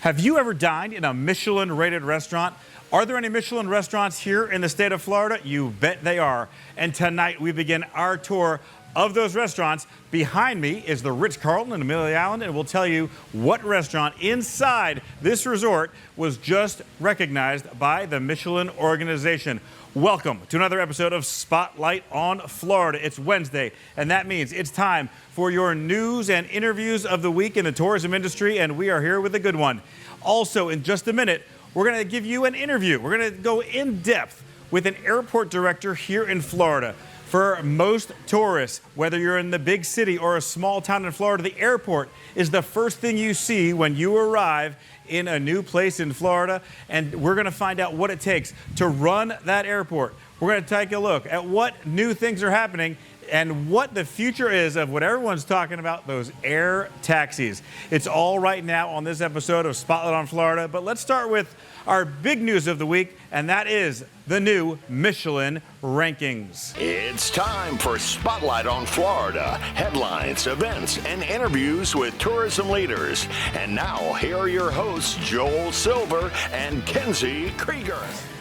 Have you ever dined in a Michelin-rated restaurant? Are there any Michelin restaurants here in the state of Florida? You bet they are. And tonight we begin our tour of those restaurants. Behind me is the Ritz-Carlton in Amelia Island, and we'll tell you what restaurant inside this resort was just recognized by the Michelin organization. Welcome to another episode of Spotlight on Florida. It's Wednesday, and that means it's time for your news and interviews of the week in the tourism industry, and we are here with a good one. Also, in just a minute, we're going to give you an interview. We're going to go in depth with an airport director here in Florida. For most tourists, whether you're in the big city or a small town in Florida, the airport is the first thing you see when you arrive in a new place in Florida, and we're going to find out what it takes to run that airport. We're going to take a look at what new things are happening and what the future is of what everyone's talking about, those air taxis. It's all right now on this episode of Spotlight on Florida, but let's start with our big news of the week, and that is the new Michelin rankings. It's time for Spotlight on Florida. Headlines, events, and interviews with tourism leaders. And now, here are your hosts, Joel Silver and Kenzie Krieger.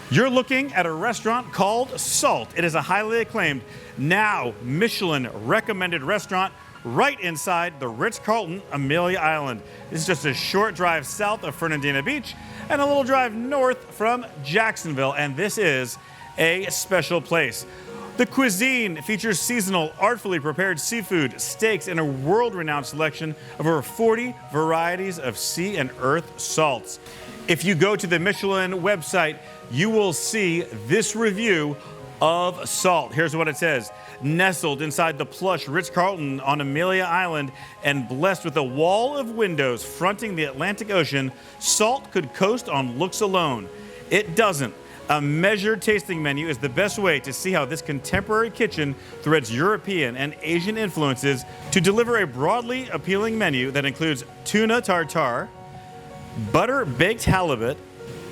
You're looking at a restaurant called Salt. It is a highly acclaimed, now Michelin recommended restaurant right inside the Ritz-Carlton Amelia Island. It's just a short drive south of Fernandina Beach and a little drive north from Jacksonville, and this is a special place. The cuisine features seasonal, artfully prepared seafood, steaks, and a world-renowned selection of over 40 varieties of sea and earth salts. If you go to the Michelin website, you will see this review of Salt. Here's what it says. Nestled inside the plush Ritz-Carlton on Amelia Island and blessed with a wall of windows fronting the Atlantic Ocean, Salt could coast on looks alone. It doesn't. A measured tasting menu is the best way to see how this contemporary kitchen threads European and Asian influences to deliver a broadly appealing menu that includes tuna tartare, butter-baked halibut,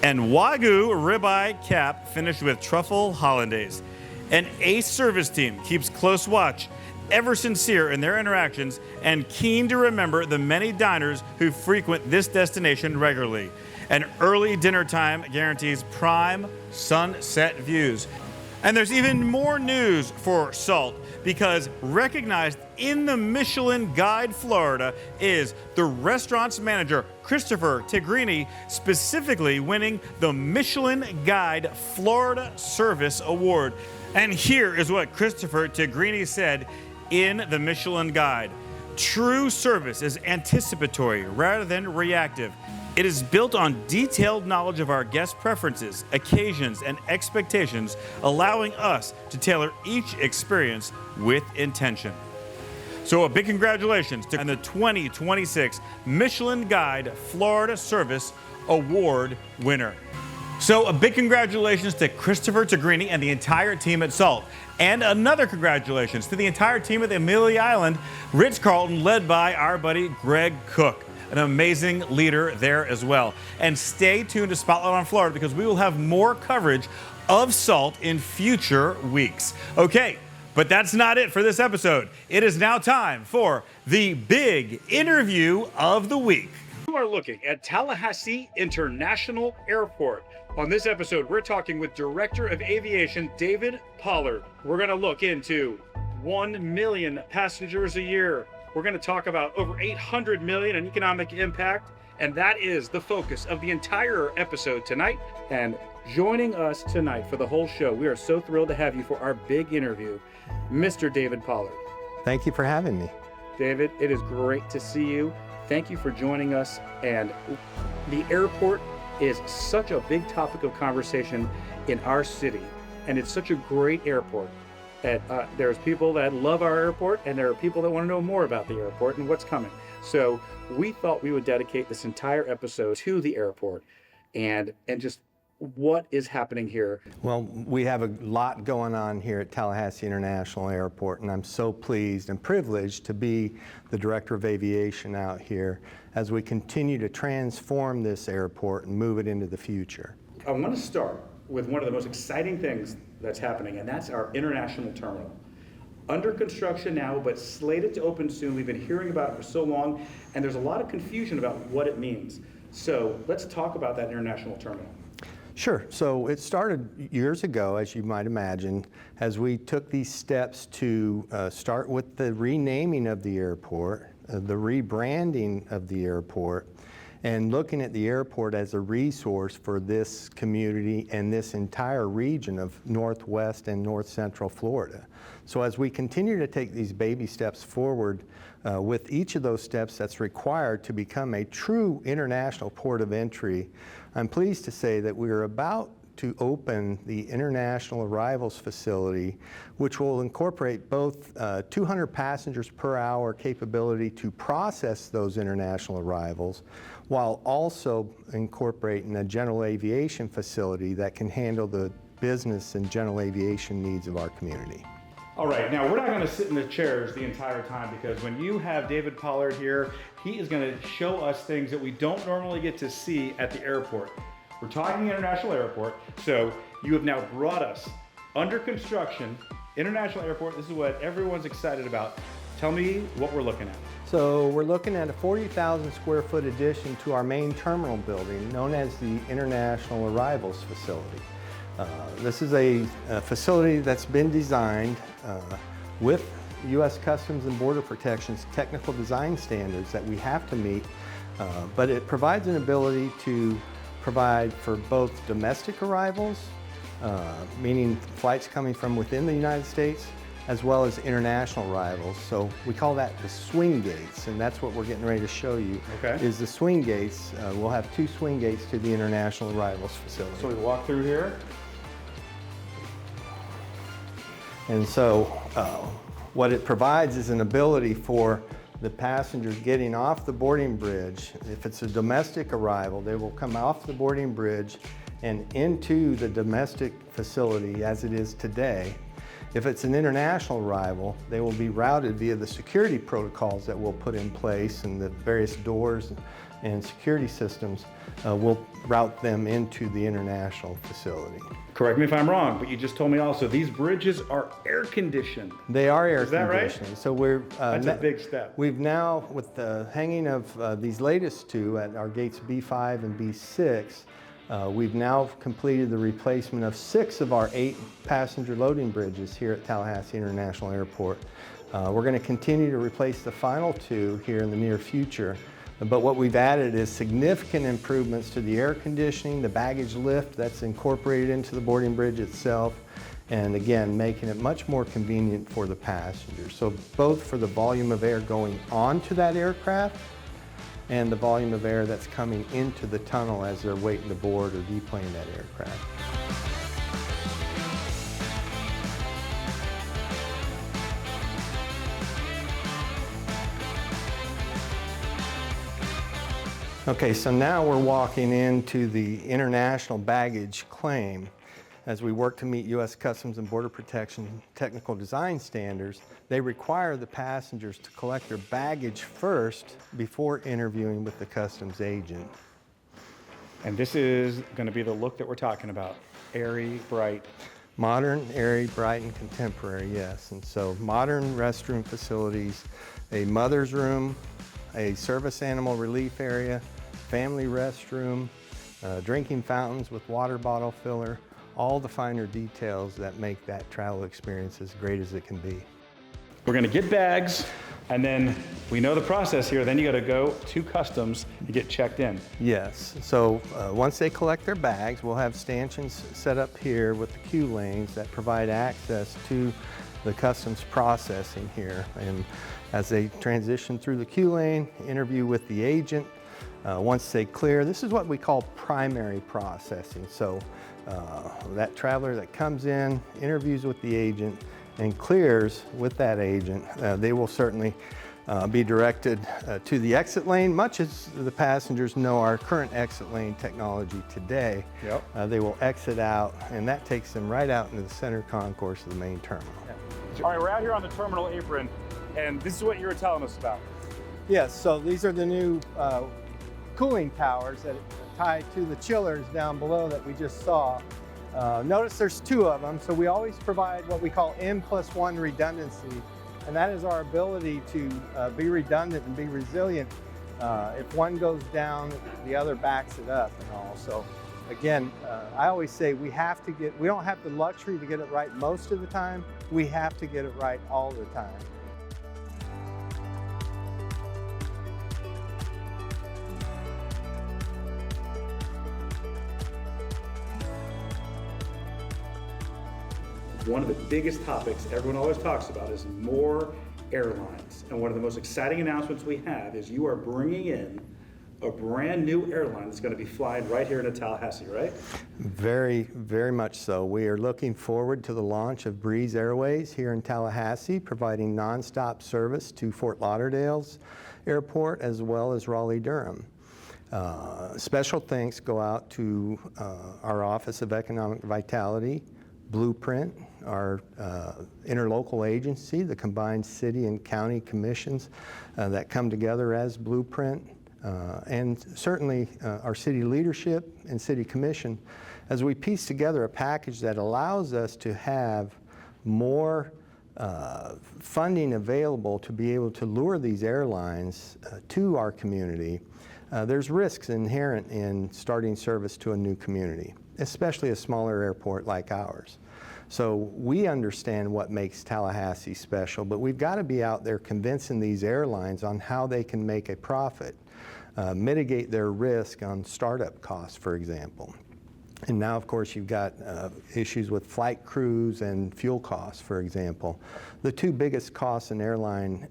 and Wagyu ribeye cap finished with truffle hollandaise. An ace service team keeps close watch, ever sincere in their interactions, and keen to remember the many diners who frequent this destination regularly. An early dinner time guarantees prime sunset views. And there's even more news for Salt, because recognized in the Michelin Guide Florida is the restaurant's manager, Christopher Tigrini, specifically winning the Michelin Guide Florida Service Award. And here is what Christopher Tigrini said in the Michelin Guide. True service is anticipatory rather than reactive. It is built on detailed knowledge of our guests' preferences, occasions, and expectations, allowing us to tailor each experience with intention. So a big congratulations to the 2026 Michelin Guide Florida Service Award winner. So a big congratulations to Christopher Tigrini and the entire team at Salt. And another congratulations to the entire team at the Amelia Island Ritz-Carlton, led by our buddy Greg Cook, an amazing leader there as well. And stay tuned to Spotlight on Florida, because we will have more coverage of Salt in future weeks. Okay, but that's not it for this episode. It is now time for the big interview of the week. You are looking at Tallahassee International Airport. On this episode, we're talking with Director of Aviation, David Pollard. We're going to look into 1 million passengers a year. We're going to talk about over 800 million in economic impact, and that is the focus of the entire episode tonight. And joining us tonight for the whole show, we are so thrilled to have you for our big interview, Mr. David Pollard. Thank you for having me. David, it is great to see you. Thank you for joining us. And the airport is such a big topic of conversation in our city, and it's such a great airport. There's people that love our airport, and there are people that want to know more about the airport and what's coming. So we thought we would dedicate this entire episode to the airport and just what is happening here. Well, we have a lot going on here at Tallahassee International Airport, and I'm so pleased and privileged to be the Director of Aviation out here as we continue to transform this airport and move it into the future. I want to start with one of the most exciting things that's happening, and that's our international terminal. Under construction now, but slated to open soon. We've been hearing about it for so long, and there's a lot of confusion about what it means. So let's talk about that international terminal. Sure. So it started years ago, as you might imagine, as we took these steps to start with the renaming of the airport, the rebranding of the airport, and looking at the airport as a resource for this community and this entire region of Northwest and North Central Florida. So as we continue to take these baby steps forward, with each of those steps that's required to become a true international port of entry, I'm pleased to say that we are about to open the International Arrivals Facility, which will incorporate both 200 passengers per hour capability to process those international arrivals, while also incorporating a general aviation facility that can handle the business and general aviation needs of our community. All right, now we're not going to sit in the chairs the entire time, because when you have David Pollard here, he is going to show us things that we don't normally get to see at the airport. We're talking international airport, so you have now brought us under construction, international airport. This is what everyone's excited about. Tell me what we're looking at. So we're looking at a 40,000 square foot addition to our main terminal building, known as the International Arrivals Facility. This is a facility that's been designed with U.S. Customs and Border Protection's technical design standards that we have to meet, but it provides an ability to provide for both domestic arrivals, meaning flights coming from within the United States, as well as international arrivals. So we call that the swing gates, and that's what we're getting ready to show you. Okay. Is the swing gates. We'll have 2 swing gates to the international arrivals facility. So we walk through here. And so what it provides is an ability for the passengers getting off the boarding bridge. If it's a domestic arrival, they will come off the boarding bridge and into the domestic facility as it is today. If it's an international arrival, they will be routed via the security protocols that we'll put in place, and the various doors and security systems will route them into the international facility. Correct me if I'm wrong, but you just told me also these bridges are air conditioned. They are air Is that conditioned. right? So we're That's a big step. We've now, with the hanging of these latest 2 at our gates B5 and B6, we've now completed the replacement of 6 of our 8 passenger loading bridges here at Tallahassee International Airport. We're going to continue to replace the final 2 here in the near future. But what we've added is significant improvements to the air conditioning, the baggage lift that's incorporated into the boarding bridge itself, and again, making it much more convenient for the passengers. So both for the volume of air going onto that aircraft and the volume of air that's coming into the tunnel as they're waiting to board or deplane that aircraft. Okay, so now we're walking into the international baggage claim. As we work to meet U.S. Customs and Border Protection technical design standards, they require the passengers to collect their baggage first before interviewing with the customs agent. And this is going to be the look that we're talking about. Airy, bright. Modern, airy, bright, and contemporary, yes. And so modern restroom facilities, a mother's room, a service animal relief area, family restroom, drinking fountains with water bottle filler, all the finer details that make that travel experience as great as it can be. We're going to get bags, and then we know the process here. Then you got to go to customs to get checked in. Yes, so once they collect their bags, we'll have stanchions set up here with the queue lanes that provide access to the customs processing here. And as they transition through the queue lane, interview with the agent. Once they clear, this is what we call primary processing. So that traveler that comes in, interviews with the agent, and clears with that agent, they will certainly be directed to the exit lane, much as the passengers know our current exit lane technology today. Yep. They will exit out, and that takes them right out into the center concourse of the main terminal. All right, we're out here on the terminal apron, and this is what you were telling us about. Yes, so these are the new cooling towers that tie to the chillers down below that we just saw. Notice there's 2 of them, so we always provide what we call N+1 redundancy, and that is our ability to be redundant and be resilient If one goes down, the other backs it up and all. So again, I always say we don't have the luxury to get it right most of the time. We have to get it right all the time. One of the biggest topics everyone always talks about is more airlines. And one of the most exciting announcements we have is you are bringing in a brand new airline that's going to be flying right here into Tallahassee, right? Very, very much so. We are looking forward to the launch of Breeze Airways here in Tallahassee, providing nonstop service to Fort Lauderdale's airport as well as Raleigh-Durham. Special thanks go out to our Office of Economic Vitality, Blueprint, our interlocal agency, the combined city and county commissions that come together as Blueprint, and certainly our city leadership and city commission, as we piece together a package that allows us to have more funding available to be able to lure these airlines to our community. There's risks inherent in starting service to a new community, especially a smaller airport like ours. So we understand what makes Tallahassee special, but we've got to be out there convincing these airlines on how they can make a profit, mitigate their risk on startup costs, for example. And now, of course, you've got issues with flight crews and fuel costs, for example. The two biggest costs an airline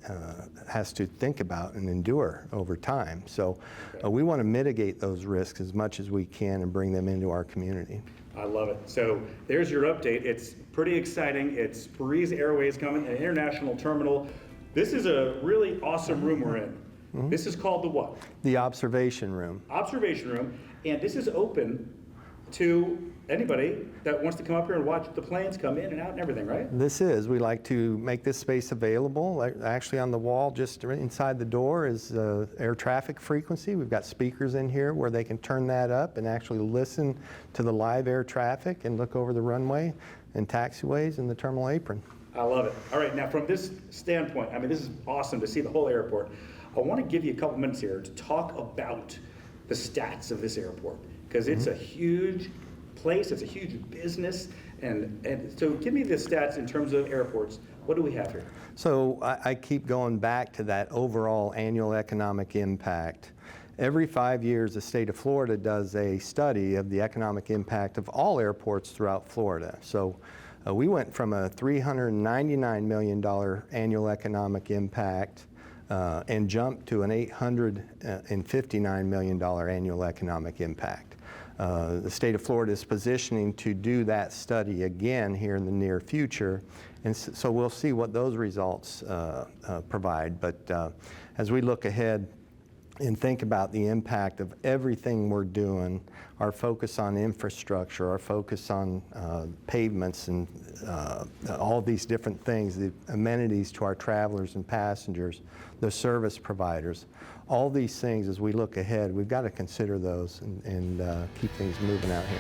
has to think about and endure over time. So we want to mitigate those risks as much as we can and bring them into our community. I love it. So there's your update. It's pretty exciting. It's Breeze Airways coming, an international terminal. This is a really awesome room we're in. Mm-hmm. This is called the what? The observation room. Observation room. And this is open to anybody that wants to come up here and watch the planes come in and out and everything, right? This is. We like to make this space available. Actually on the wall just inside the door is air traffic frequency. We've got speakers in here where they can turn that up and actually listen to the live air traffic and look over the runway and taxiways and the terminal apron. I love it. All right, now from this standpoint, I mean, this is awesome to see the whole airport. I want to give you a couple minutes here to talk about the stats of this airport, because it's a huge place, it's a huge business, and so give me the stats in terms of airports. What do we have here? So I keep going back to that overall annual economic impact. Every 5 years, the state of Florida does a study of the economic impact of all airports throughout Florida. So we went from a $399 million annual economic impact and jumped to an $859 million annual economic impact. The state of Florida is positioning to do that study again here in the near future, and so we'll see what those results provide. But as we look ahead and think about the impact of everything we're doing, our focus on infrastructure, our focus on pavements and all these different things, the amenities to our travelers and passengers, the service providers, all these things as we look ahead, we've got to consider those and keep things moving out here.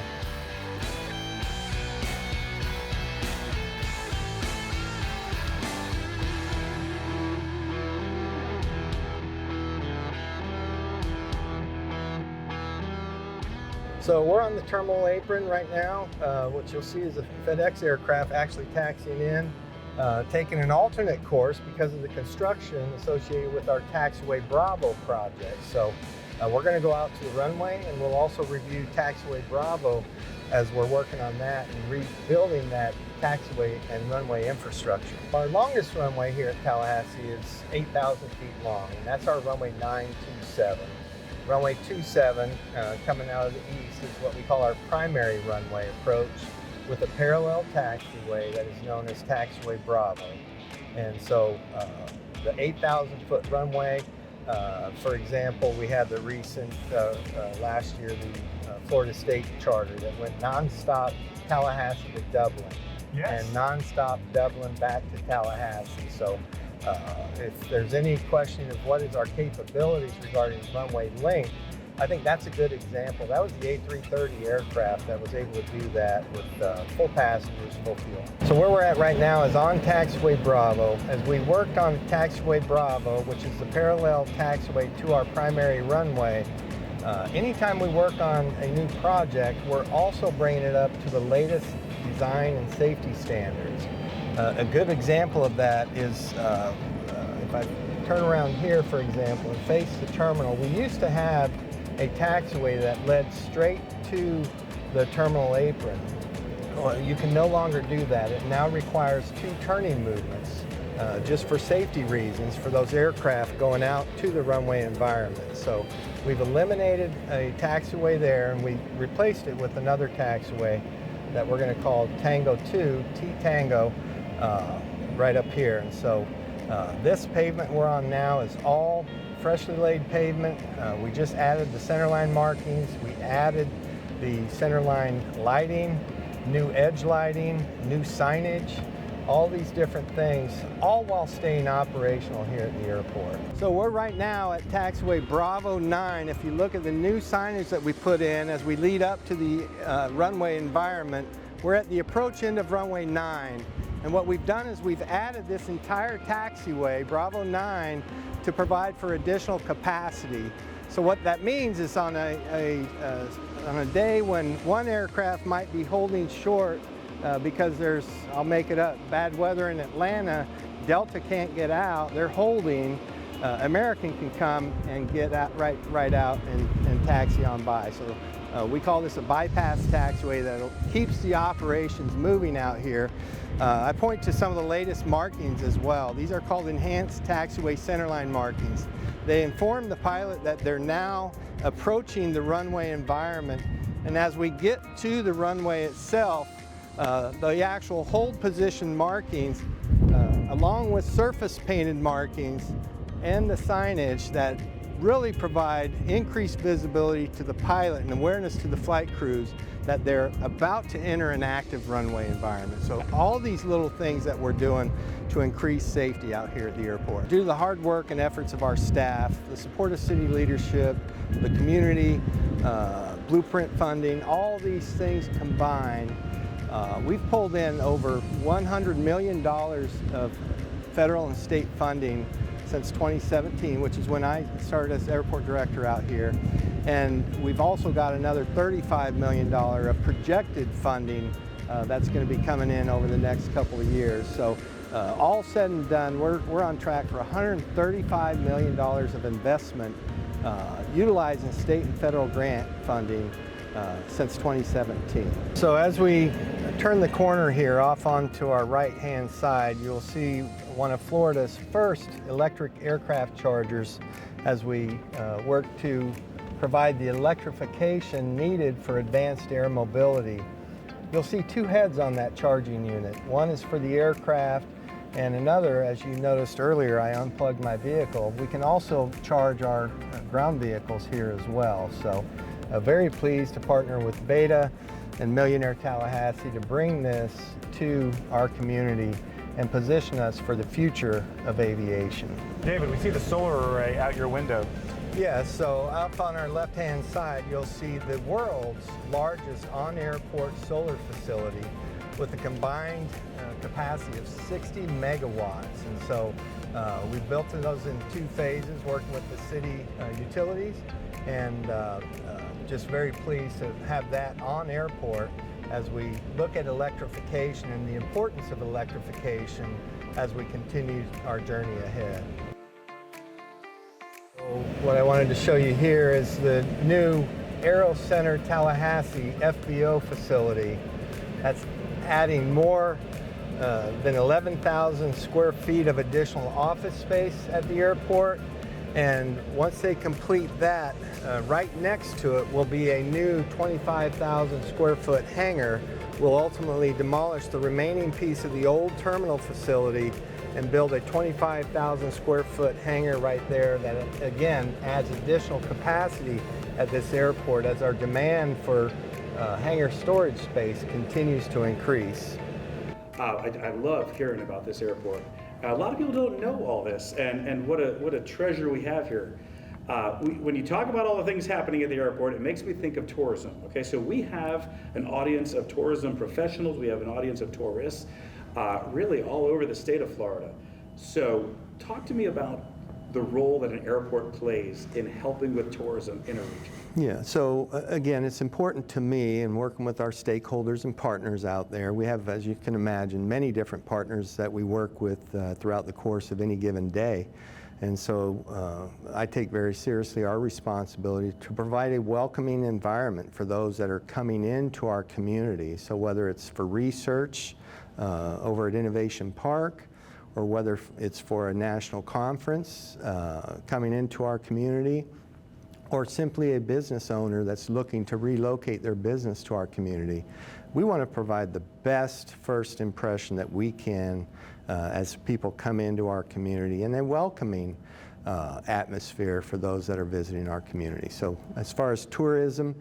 So we're on the terminal apron right now. What you'll see is a FedEx aircraft actually taxiing in, taking an alternate course because of the construction associated with our Taxiway Bravo project. So we're going to go out to the runway, and we'll also review Taxiway Bravo as we're working on that and rebuilding that taxiway and runway infrastructure. Our longest runway here at Tallahassee is 8,000 feet long, and that's our runway 927. Runway 27, coming out of the east, is what we call our primary runway approach with a parallel taxiway that is known as Taxiway Bravo. And so the 8,000 foot runway, for example, we had the recent, last year, the Florida State Charter that went nonstop Tallahassee to Dublin. Yes. And nonstop Dublin back to Tallahassee. So if there's any question of what is our capabilities regarding runway length, I think that's a good example. That was the A330 aircraft that was able to do that with full passengers, full fuel. So where we're at right now is on taxiway Bravo. As we worked on taxiway Bravo, which is the parallel taxiway to our primary runway, anytime we work on a new project, we're also bringing it up to the latest design and safety standards. A good example of that is if I turn around here, for example, and face the terminal, we used to have a taxiway that led straight to the terminal apron. Well, you can no longer do that. It now requires 2 turning movements just for safety reasons for those aircraft going out to the runway environment. So we've eliminated a taxiway there and we replaced it with another taxiway that we're going to call Tango 2, T-Tango, right up here. And so this pavement we're on now is all freshly laid pavement. We just added the centerline markings. We added the centerline lighting, new edge lighting, new signage, all these different things, all while staying operational here at the airport. So we're right now at taxiway Bravo 9. If you look at the new signage that we put in as we lead up to the runway environment, we're at the approach end of runway 9. And what we've done is we've added this entire taxiway, Bravo 9, to provide for additional capacity. So what that means is on a day when one aircraft might be holding short because there's, I'll make it up, bad weather in Atlanta, Delta can't get out, they're holding, American can come and get out, right out and taxi on by. So we call this a bypass taxiway that keeps the operations moving out here. I point to some of the latest markings as well. These are called enhanced taxiway centerline markings. They inform the pilot that they're now approaching the runway environment, and as we get to the runway itself, the actual hold position markings, along with surface painted markings and the signage that really provide increased visibility to the pilot and awareness to the flight crews that they're about to enter an active runway environment. So all these little things that we're doing to increase safety out here at the airport. Due to the hard work and efforts of our staff, the support of city leadership, the community, blueprint funding, all these things combined, we've pulled in over $100 million of federal and state funding since 2017, which is when I started as airport director out here. And we've also got another $35 million of projected funding that's going to be coming in over the next couple of years. So all said and done, we're on track for $135 million of investment utilizing state and federal grant funding since 2017. So as we turn the corner here off onto our right-hand side, you'll see one of Florida's first electric aircraft chargers as we work to provide the electrification needed for advanced air mobility. You'll see 2 heads on that charging unit. One is for the aircraft, and another, as you noticed earlier, I unplugged my vehicle. We can also charge our ground vehicles here as well. So very pleased to partner with Beta and Millionaire Tallahassee to bring this to our community and position us for the future of aviation. David, we see the solar array out your window. Yeah, so up on our left-hand side, you'll see the world's largest on-airport solar facility with a combined capacity of 60 megawatts. And so we built those in 2 phases, working with the city utilities, and just very pleased to have that on airport as we look at electrification and the importance of electrification as we continue our journey ahead. So what I wanted to show you here is the new Aero Center Tallahassee FBO facility. That's adding more than 11,000 square feet of additional office space at the airport. And once they complete that, right next to it will be a new 25,000 square foot hangar. We'll ultimately demolish the remaining piece of the old terminal facility and build a 25,000 square foot hangar right there that again adds additional capacity at this airport as our demand for hangar storage space continues to increase. I love hearing about this airport. A lot of people don't know all this and what a treasure we have here. When you talk about all the things happening at the airport, it makes me think of tourism. Okay, so we have an audience of tourism professionals, we have an audience of tourists, really all over the state of Florida. So talk to me about the role that an airport plays in helping with tourism in a region. Yeah, so again, it's important to me in working with our stakeholders and partners out there. We have, as you can imagine, many different partners that we work with throughout the course of any given day. And so I take very seriously our responsibility to provide a welcoming environment for those that are coming into our community. So whether it's for research over at Innovation Park, or whether it's for a national conference coming into our community, or simply a business owner that's looking to relocate their business to our community. We want to provide the best first impression that we can as people come into our community, and a welcoming atmosphere for those that are visiting our community. So as far as tourism,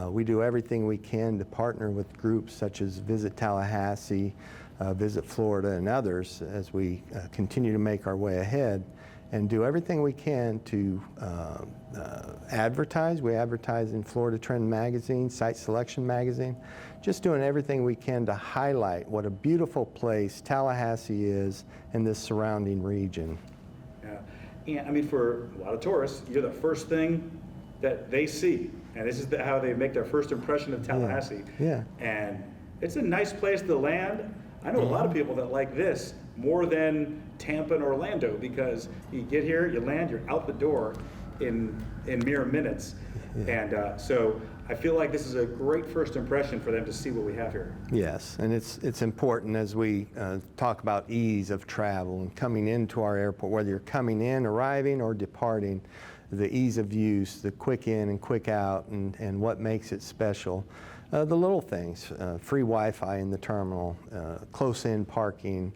we do everything we can to partner with groups such as Visit Tallahassee, Visit Florida, and others as we continue to make our way ahead, and do everything we can to advertise. We advertise in Florida Trend Magazine, Site Selection Magazine, just doing everything we can to highlight what a beautiful place Tallahassee is in this surrounding region. Yeah, and I mean, for a lot of tourists, you're the first thing that they see, and this is how they make their first impression of Tallahassee. Yeah. And it's a nice place to land. I know a lot of people that like this more than Tampa and Orlando, because you get here, you land, you're out the door in mere minutes. Yeah. And so I feel like this is a great first impression for them to see what we have here. Yes, and it's important as we talk about ease of travel and coming into our airport, whether you're coming in, arriving, or departing, the ease of use, the quick in and quick out, and what makes it special. The little things, free Wi-Fi in the terminal, close-in parking,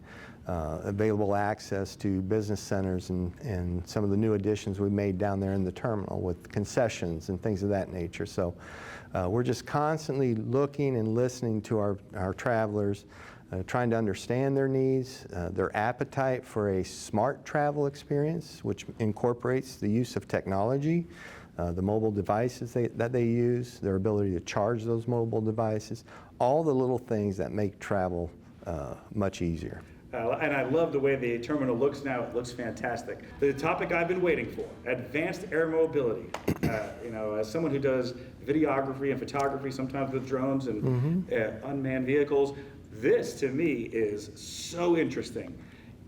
available access to business centers, and some of the new additions we made down there in the terminal with concessions and things of that nature. So we're just constantly looking and listening to our travelers, trying to understand their needs, their appetite for a smart travel experience, which incorporates the use of technology, the mobile devices that they use, their ability to charge those mobile devices, all the little things that make travel much easier. And I love the way the terminal looks now. It looks fantastic. The topic I've been waiting for, advanced air mobility. You know, as someone who does videography and photography, sometimes with drones and unmanned vehicles, this to me is so interesting.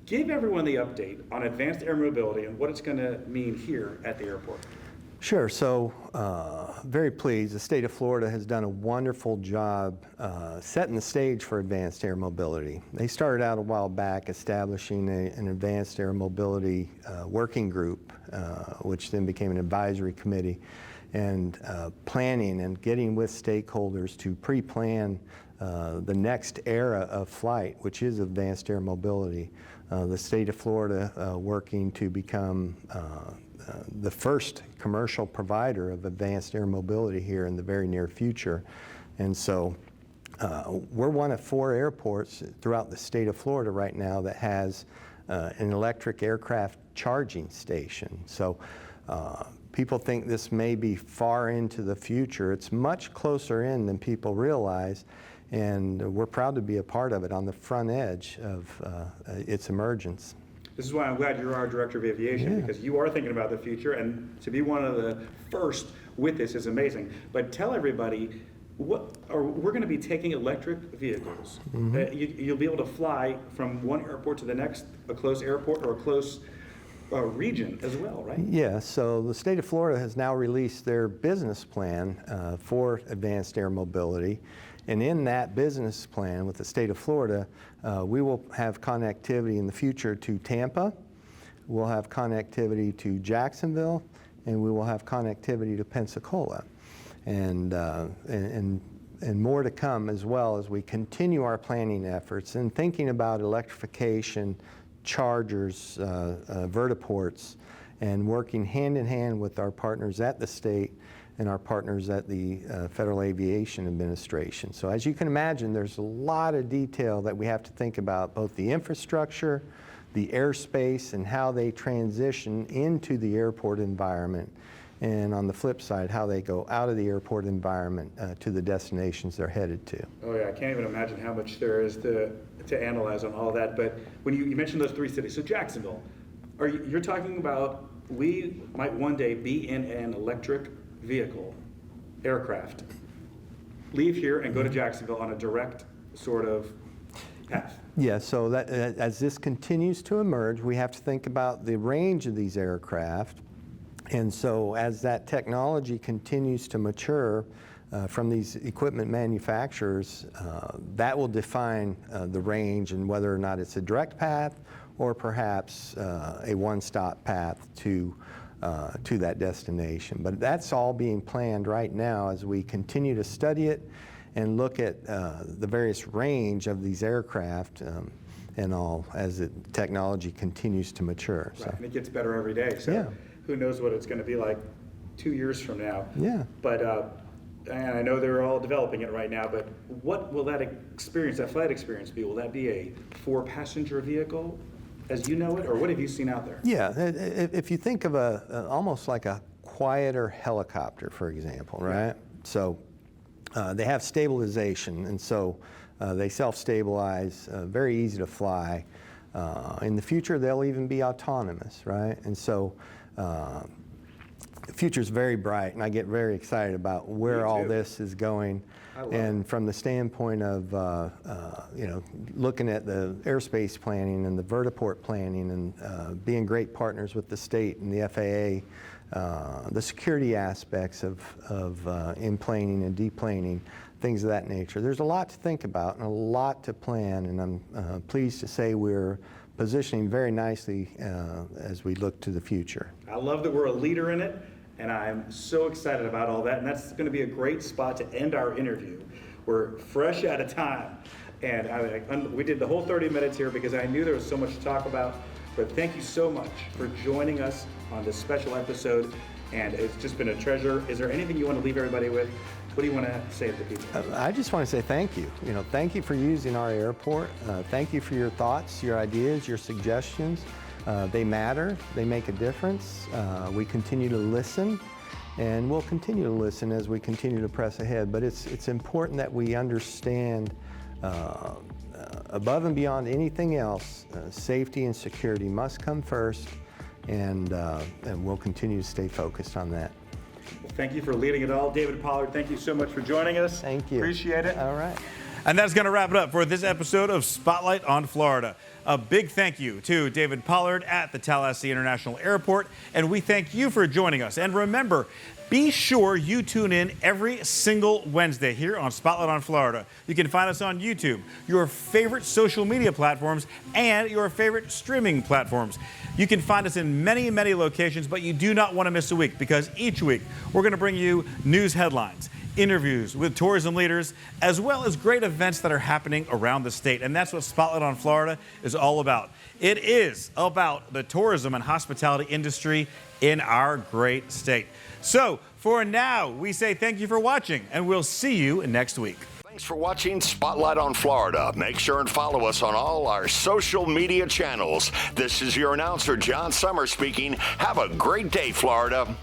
Give everyone the update on advanced air mobility and what it's going to mean here at the airport. Sure. So very pleased. The state of Florida has done a wonderful job setting the stage for advanced air mobility. They started out a while back establishing an advanced air mobility working group, which then became an advisory committee, and planning and getting with stakeholders to pre-plan the next era of flight, which is advanced air mobility. The state of Florida working to become the first commercial provider of advanced air mobility here in the very near future. And so we're one of 4 airports throughout the state of Florida right now that has an electric aircraft charging station. So people think this may be far into the future. It's much closer in than people realize, and we're proud to be a part of it on the front edge of its emergence. This is why I'm glad you're our director of aviation, because you are thinking about the future, and to be one of the first with this is amazing. But tell everybody, we're going to be taking electric vehicles. You'll be able to fly from one airport to the next, a close airport or a close region as well, right? Yeah, so the state of Florida has now released their business plan for advanced air mobility. And in that business plan with the state of Florida, we will have connectivity in the future to Tampa, we'll have connectivity to Jacksonville, and we will have connectivity to Pensacola. And more to come as well as we continue our planning efforts and thinking about electrification, chargers, vertiports, and working hand in hand with our partners at the state and our partners at the Federal Aviation Administration. So as you can imagine, there's a lot of detail that we have to think about, both the infrastructure, the airspace and how they transition into the airport environment. And on the flip side, how they go out of the airport environment to the destinations they're headed to. Oh yeah, I can't even imagine how much there is to analyze on all that. But when you mentioned those three cities, so Jacksonville, you're talking about we might one day be in an electric vehicle, aircraft, leave here and go to Jacksonville on a direct sort of path. Yeah, so that as this continues to emerge, we have to think about the range of these aircraft. And so as that technology continues to mature from these equipment manufacturers, that will define the range and whether or not it's a direct path or perhaps a one-stop path to that destination. But that's all being planned right now as we continue to study it and look at the various range of these aircraft and all as the technology continues to mature. Right, and it gets better every day. So. Yeah. Who knows what it's going to be like 2 years from now. Yeah. But, and I know they're all developing it right now, but what will that experience, that flight experience be? Will that be a 4-passenger vehicle as you know it, or what have you seen out there? Yeah, if you think of almost like a quieter helicopter, for example, right? Yeah. So they have stabilization, and so they self-stabilize, very easy to fly. In the future, they'll even be autonomous, right? And so the future is very bright, and I get very excited about where all this is going. And from the standpoint of looking at the airspace planning and the vertiport planning and being great partners with the state and the FAA, the security aspects of enplaning and deplaning, things of that nature. There's a lot to think about and a lot to plan, and I'm pleased to say we're positioning very nicely as we look to the future. I love that we're a leader in it, and I'm so excited about all that, and that's going to be a great spot to end our interview. We're fresh out of time, and we did the whole 30 minutes here because I knew there was so much to talk about, but thank you so much for joining us on this special episode, and it's just been a treasure. Is there anything you want to leave everybody with? What do you want to say to the people? I just want to say thank you. Thank you for using our airport. Thank you for your thoughts, your ideas, your suggestions. They matter. They make a difference. We continue to listen, and we'll continue to listen as we continue to press ahead. But it's important that we understand, above and beyond anything else, safety and security must come first, and we'll continue to stay focused on that. Well, thank you for leading it all. David Pollard, thank you so much for joining us. Thank you. Appreciate it. All right. And that's going to wrap it up for this episode of Spotlight on Florida. A big thank you to David Pollard at the Tallahassee International Airport, and we thank you for joining us. And remember, be sure you tune in every single Wednesday here on Spotlight on Florida. You can find us on YouTube, your favorite social media platforms, and your favorite streaming platforms. You can find us in many, many locations, but you do not want to miss a week because each week we're going to bring you news headlines, interviews with tourism leaders, as well as great events that are happening around the state. And that's what Spotlight on Florida is all about. It is about the tourism and hospitality industry in our great state. So for now, we say thank you for watching, and we'll see you next week. Thanks for watching Spotlight on Florida. Make sure and follow us on all our social media channels. This is your announcer, John Summer, speaking. Have a great day, Florida.